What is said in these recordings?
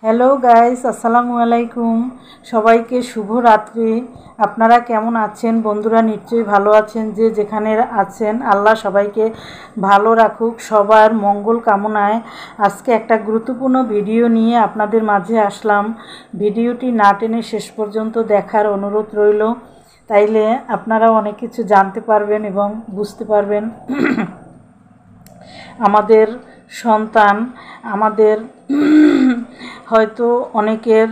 Hello guys, আসসালামু আলাইকুম। সবাইকে শুভ রাত্রি। আপনারা কেমন আছেন? বন্ধুরা নিশ্চয়ই ভালো আছেন। যে যেখানে আছেন আল্লাহ সবাইকে ভালো রাখুক। সবার মঙ্গল কামনায় আজকে একটা গুরুত্বপূর্ণ ভিডিও নিয়ে আপনাদের মাঝে আসলাম। ভিডিওটি না টেনে শেষ পর্যন্ত দেখার অনুরোধ রইল, তাইলে আপনারা অনেক কিছু জানতে পারবেন এবং বুঝতে পারবেন। আমাদের সন্তান, আমাদের হয়তো অনেকের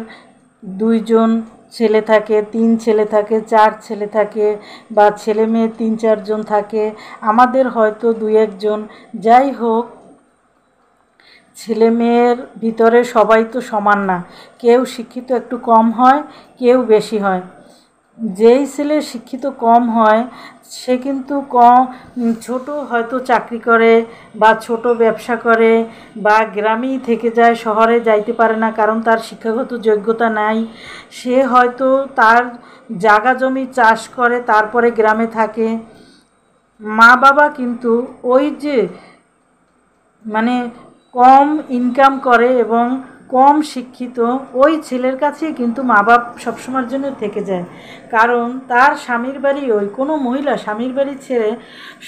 2জন ছেলে থাকে, 3 ছেলে থাকে, 4 ছেলে থাকে, বা ছেলে মেয়ে 3-4 জন থাকে। আমাদের হয়তো 2-1 জন। যাই হোক, ছেলে মেয়ের ভিতরে সবাই তো সমান না। কেউ শিক্ষিত একটু কম হয়, কেউ বেশি হয়। যেই ছেলে শিক্ষিত কম হয় সে কিন্তু ছোট হয়তো চাকরি করে বা ছোট ব্যবসা করে বা গ্রামেই থেকে যায়, শহরে যাইতে পারে না, কারণ তার শিক্ষাগত যোগ্যতা নাই। সে হয়তো তার জায়গা জমি চাষ করে, তারপরে গ্রামে থাকে। মা বাবা কিন্তু ওই যে মানে কম ইনকাম করে এবং কম শিক্ষিত ওই ছেলের কাছেই কিন্তু মা বাপ সবসময়ের জন্য থেকে যায়, কারণ তার স্বামীর বাড়ি ওই। কোনো মহিলা স্বামীর বাড়ি ছেড়ে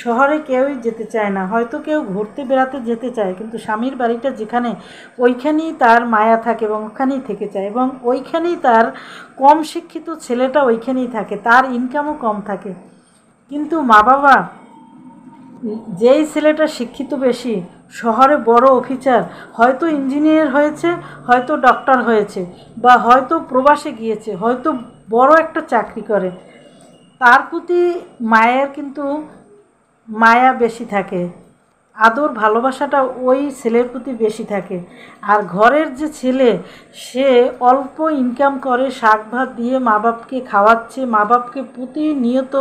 শহরে কেউই যেতে চায় না। হয়তো কেউ ঘুরতে বেড়াতে যেতে চায়, কিন্তু স্বামীর বাড়িটা যেখানে ওইখানেই তার মায়া থাকে এবং ওখানেই থেকে যায়, এবং ওইখানেই তার কম শিক্ষিত ছেলেটা ওইখানেই থাকে, তার ইনকামও কম থাকে। কিন্তু মা বাবা, যেই ছেলেটা শিক্ষিত বেশি, শহরে বড় অফিসার, হয়তো ইঞ্জিনিয়ার হয়েছে, হয়তো ডক্টর হয়েছে, বা হয়তো প্রবাসে গিয়েছে, হয়তো বড় একটা চাকরি করে, তার প্রতি মায়ের কিন্তু মায়া বেশি থাকে, আদর ভালোবাসাটা ওই ছেলের প্রতি বেশি থাকে। আর ঘরের যে ছেলে, সে অল্প ইনকাম করে, শাক ভাত দিয়ে মা বাপকে খাওয়াচ্ছে, মা বাপকে প্রতিনিয়ত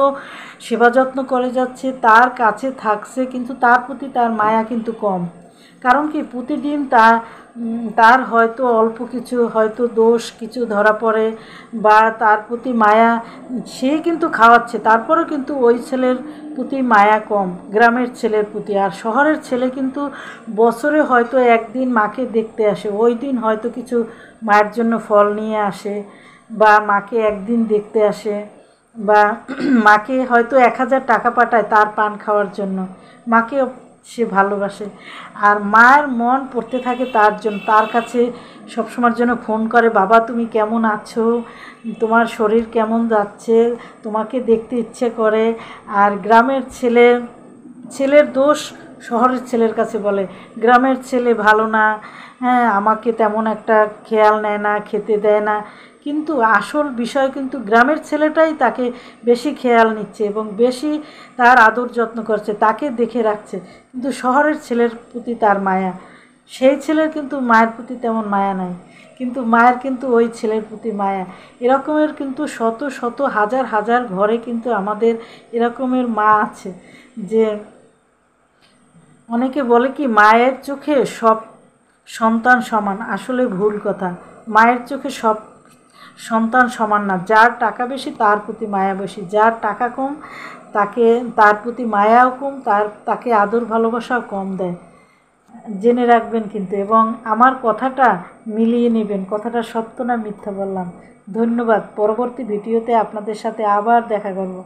সেবা যত্ন করে যাচ্ছে, তার কাছে থাকছে, কিন্তু তার প্রতি তার মায়া কিন্তু কম। কারণ কি, প্রতিদিন তার হয়তো অল্প কিছু হয়তো দোষ কিছু ধরা পড়ে, বা তার প্রতি মায়া, সে কিন্তু খাওয়াচ্ছে, তারপরেও কিন্তু ওই ছেলের প্রতি মায়া কম গ্রামের ছেলের প্রতি। আর শহরের ছেলে কিন্তু বছরে হয়তো একদিন মাকে দেখতে আসে, ওই দিন হয়তো কিছু মায়ের জন্য ফল নিয়ে আসে, বা মাকে একদিন দেখতে আসে, বা মাকে হয়তো 1000 টাকা পাঠায় তার পান খাওয়ার জন্য। মাকে সে ভালোবাসে, আর মায়ের মন পড়তে থাকে তার জন্য, তার কাছে সবসময়ের জন্য ফোন করে, বাবা তুমি কেমন আছো, তোমার শরীর কেমন যাচ্ছে, তোমাকে দেখতে ইচ্ছে করে। আর গ্রামের ছেলের দোষ শহরের ছেলের কাছে বলে, গ্রামের ছেলে ভালো না, হ্যাঁ আমাকে তেমন একটা খেয়াল নেয় না, খেতে দেয় না। কিন্তু আসল বিষয় কিন্তু গ্রামের ছেলেটাই তাকে বেশি খেয়াল নিচ্ছে এবং বেশি তার আদর যত্ন করছে, তাকে দেখে রাখছে। কিন্তু শহরের ছেলের প্রতি তার মায়া, সেই ছেলের কিন্তু মায়ের প্রতি তেমন মায়া নাই, কিন্তু মায়ের কিন্তু ওই ছেলের প্রতি মায়া। এরকমের কিন্তু শত শত হাজার হাজার ঘরে কিন্তু আমাদের এরকমের মা আছে। যে অনেকে বলে কি, মায়ের চোখে সব সন্তান সমান, আসলে ভুল কথা। মায়ের চোখে সব সন্তান সমান না। যার টাকা বেশি তার প্রতি মায়া বেশি, যার টাকা কম তার প্রতি মায়াও কম, তাকে আদর ভালোবাসাও কম দেয়। জেনে রাখবেন কিন্তু, এবং আমার কথাটা মিলিয়ে নেবেন, কথাটা সত্য না মিথ্যা বললাম। ধন্যবাদ। পরবর্তী ভিডিওতে আপনাদের সাথে আবার দেখা করব।